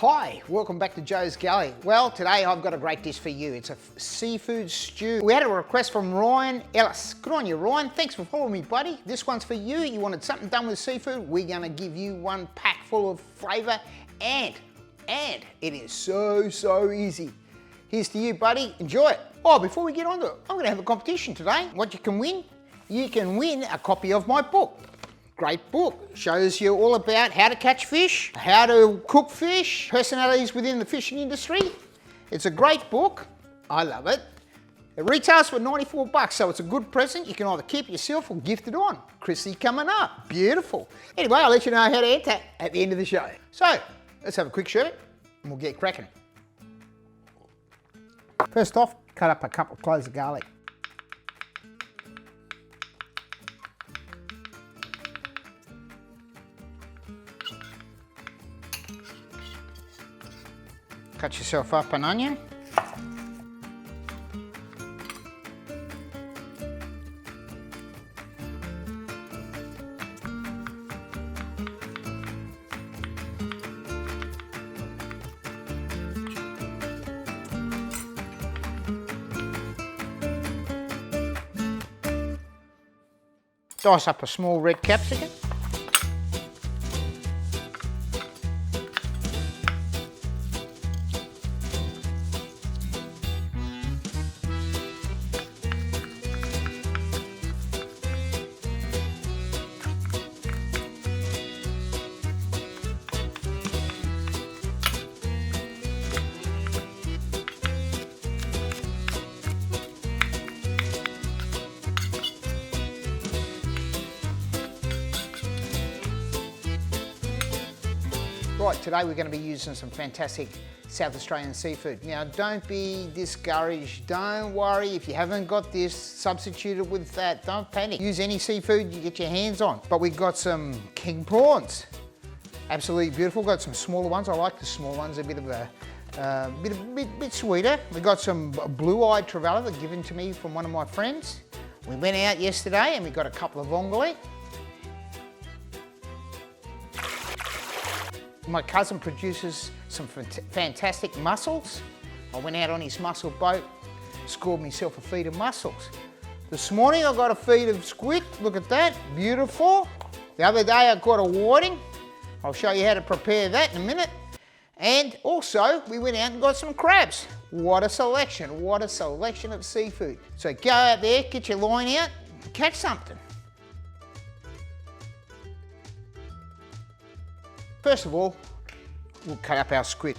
Hi, welcome back to Joe's Galley. Well, today I've got a great dish for you. It's a seafood stew. We had a request from Ryan Ellis. Good on you, Ryan. Thanks for following me, buddy. This one's for you. You wanted something done with seafood. We're gonna give you one pack full of flavor and it is so easy. Here's to you, buddy. Enjoy it. Oh, before we get on to it, I'm gonna have a competition today. What you can win? You can win a copy of my book. Great book, shows you all about how to catch fish, how to cook fish, personalities within the fishing industry. It's a great book, I love it. It retails for 94 bucks, so it's a good present. You can either keep it yourself or gift it on. Chrissy coming up, beautiful. Anyway, I'll let you know how to enter at the end of the show. So, let's have a quick shirt and we'll get cracking. First off, cut up a couple of cloves of garlic. Cut yourself up an onion. Dice up a small red capsicum. Right, today we're going to be using some fantastic South Australian seafood. Now don't be discouraged, don't worry if you haven't got this, substitute it with that, don't panic. Use any seafood you get your hands on. But we've got some king prawns, absolutely beautiful. Got some smaller ones, I like the small ones, a bit of a bit sweeter. We got some blue-eyed trevally that given to me from one of my friends. We went out yesterday and we got a couple of vongole. My cousin produces some fantastic mussels. I went out on his mussel boat, scored myself a feed of mussels. This morning I got a feed of squid, look at that, beautiful. The other day I caught a whiting. I'll show you how to prepare that in a minute. And also we went out and got some crabs. What a selection of seafood. So go out there, get your line out, catch something. First of all, we'll cut up our squid.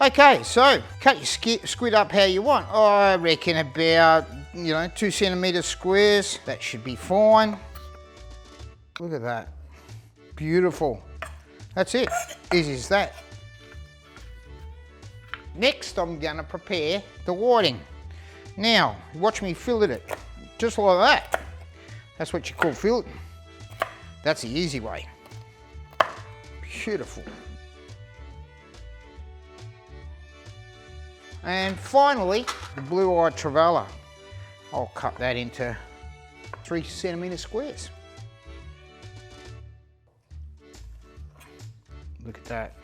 Okay, so cut your squid up how you want. I reckon about, 2 centimetre squares. That should be fine. Look at that. Beautiful. That's it. Easy as that. Next, I'm gonna prepare the whiting. Now, watch me fillet it. Just like that. That's what you call fillet. That's the easy way. Beautiful. And finally, the blue-eyed trevally. I'll cut that into 3 centimetre squares. Look at that.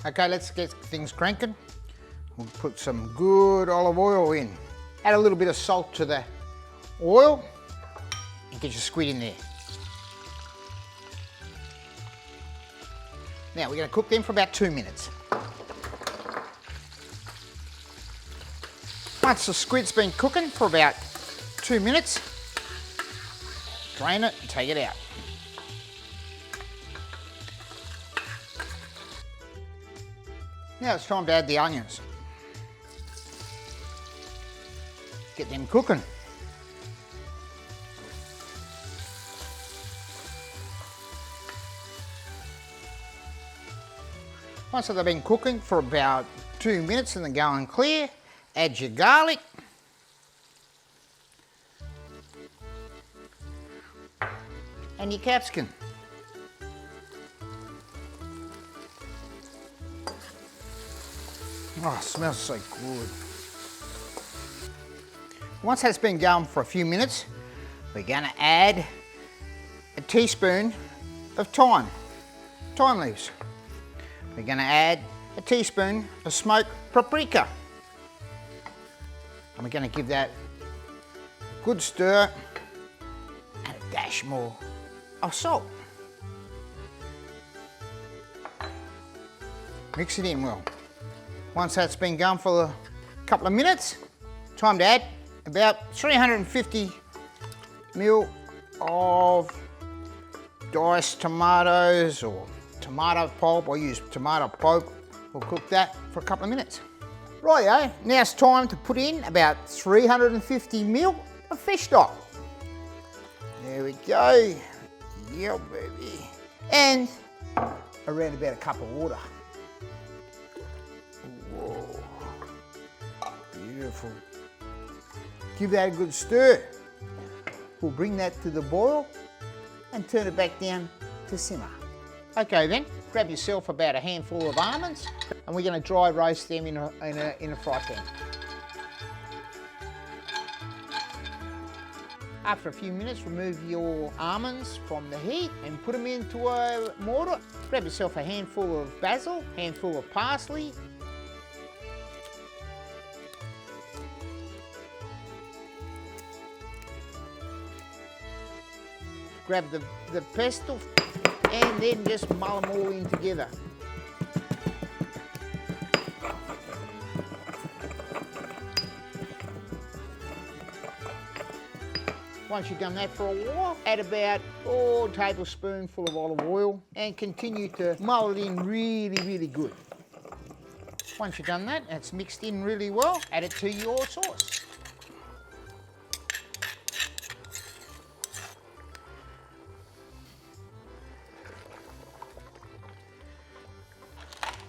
Okay, let's get things cranking. We'll put some good olive oil in. Add a little bit of salt to the oil and get your squid in there. Now we're going to cook them for about 2 minutes. Once the squid's been cooking for about 2 minutes, drain it and take it out. Now it's time to add the onions. Get them cooking. Once they've been cooking for about 2 minutes and they're going clear, add your garlic. And your capsicum. Oh, it smells so good. Once that's been going for a few minutes, we're gonna add a teaspoon of thyme leaves. We're gonna add a teaspoon of smoked paprika. And we're gonna give that a good stir and a dash more of salt. Mix it in well. Once that's been going for a couple of minutes, time to add about 350 ml of diced tomatoes or tomato pulp. I use tomato pulp. We'll cook that for a couple of minutes. Rightio, now it's time to put in about 350 ml of fish stock. There we go. Yeah, baby. And around about a cup of water. Whoa. Beautiful. Give that a good stir. We'll bring that to the boil and turn it back down to simmer. Okay then, grab yourself about a handful of almonds and we're going to dry roast them in a fry pan. After a few minutes, remove your almonds from the heat and put them into a mortar. Grab yourself a handful of basil, handful of parsley, grab the pesto and then just mull them all in together. Once you've done that for a while, add about 4 tablespoonfuls of olive oil and continue to mull it in really good. Once you've done that, it's mixed in really well, add it to your sauce.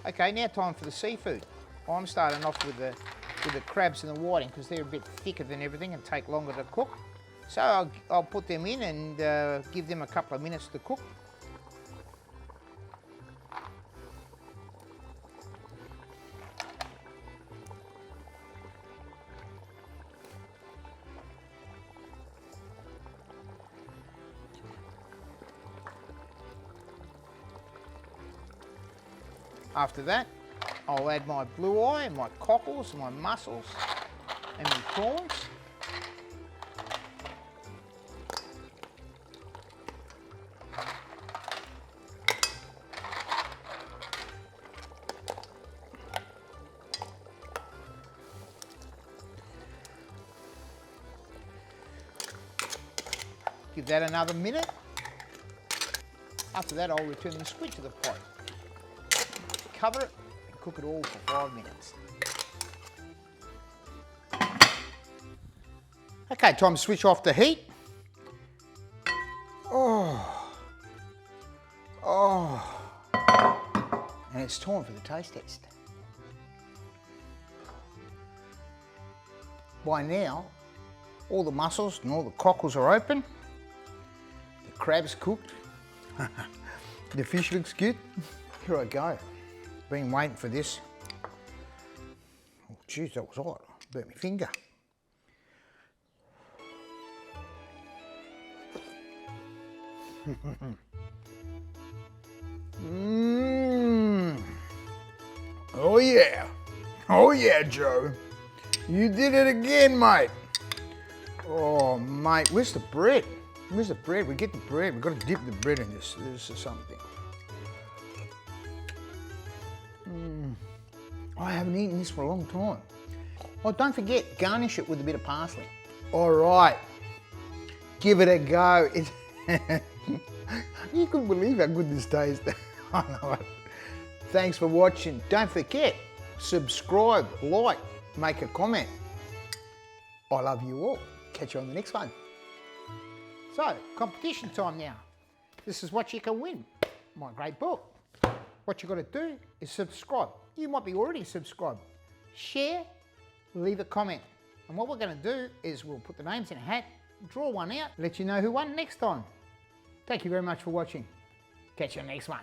Okay, now time for the seafood. I'm starting off with the crabs and the whiting because they're a bit thicker than everything and take longer to cook. So I'll put them in and give them a couple of minutes to cook. After that, I'll add my blue eye and my cockles, my mussels and my prawns. Give that another minute. After that, I'll return the squid to the pot. Cover it and cook it all for 5 minutes. Okay, time to switch off the heat. And it's time for the taste test. By now, all the mussels and all the cockles are open. The crab's cooked. The fish looks good. Here I go. Been waiting for this. Oh, geez, that was hot. Burnt my finger. Oh yeah. Oh yeah, Joe. You did it again, mate. Oh, mate, where's the bread? Where's the bread? We get the bread. We've got to dip the bread in this. This is something. I haven't eaten this for a long time. Oh, don't forget, garnish it with a bit of parsley. All right, give it a go. You couldn't believe how good this tastes. I know it. Thanks for watching. Don't forget, subscribe, like, make a comment. I love you all. Catch you on the next one. So, competition time now. This is what you can win. My great book. What you got to do is subscribe. You might be already subscribed. Share, leave a comment. And what we're going to do is we'll put the names in a hat, draw one out, let you know who won next time. Thank you very much for watching. Catch you on the next one.